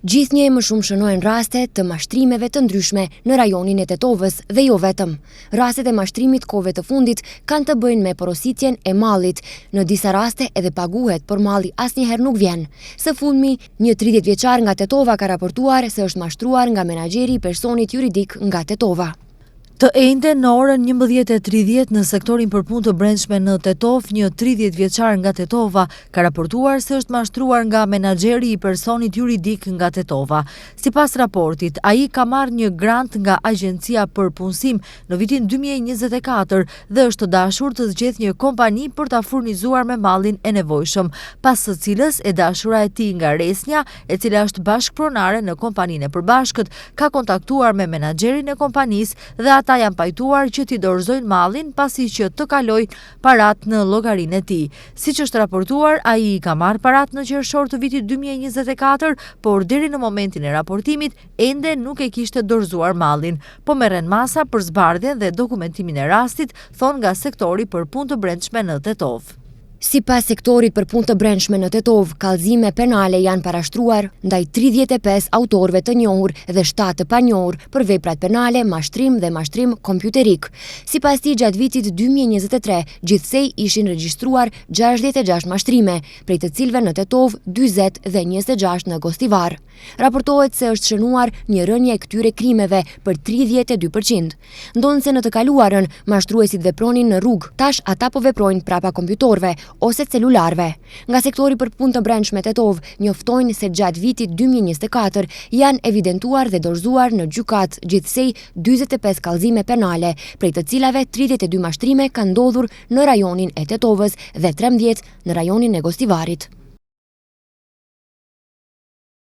Gjithnjë më shumë shënojnë raste të mashtrimeve të ndryshme në rajonin e Tetovës dhe jo vetëm. Rastet e mashtrimit kohëve të fundit kanë të bëjnë me porositjen e mallit. Në disa raste edhe paguhet, por malli asnjëherë nuk vjen. Së fundmi, një 30 vjeçar nga Tetova ka raportuar se është mashtruar nga menaxheri i personit juridik nga Tetova. Të ejnëte në orën 11:30 në sektorin për punë të brendshme në Tetov, një 30 vjeçar nga Tetova ka raportuar se është mashtruar nga menaxheri i personit juridik nga Tetova. Sipas raportit, ai ka marrë një grant nga Agjencia për Punësim në vitin 2024 dhe është dashur të zgjedhë një kompani për ta furnizuar me mallin e nevojshëm, pas së cilës e dashura e tij nga Resnia, e cila është bashkëpronare në kompaninë e përbashkët, ka kontaktuar me menaxherin e kompanisë dhe ata janë pajtuar që t'i dorëzojnë mallin pasi që të kalojnë parat në llogarinë e tij. Siç është raportuar, ai i ka marrë parat në qershor të vitit 2024, por deri në momentin e raportimit ende nuk e kishte dorëzuar mallin, po merren masa për zbardhjen dhe dokumentimin e rastit, thon nga sektori për punë të brendshme në Tetov. Sipas sektorit për punë të brendshme në Tetov, kallëzime penale janë parashtruar ndaj 35 autorëve të njohur dhe 7 të panjohur për veprat penale, mashtrim dhe mashtrim kompjuterik. Sipas tij, gjatë vitit 2023, gjithsej ishin regjistruar 66 mashtrime, prej të cilëve në Tetov 40 dhe 26 në Gostivar. Raportohet se është shënuar një rënje e këtyre krimeve për 32%. Ndonë se në të kaluarën, mashtruesit vepronin në rrugë, tash ata po veprojnë prapa kompjutorëve ose celularve. Nga sektori për punë të brendshme Tetov njoftojnë se gjatë vitit 2024 janë evidentuar dhe dorëzuar në gjykat gjithsej 45 kallëzime penale, prej të cilave 32 mashtrime kanë ndodhur në rajonin e Tetovës dhe 13 në rajonin e Gostivarit.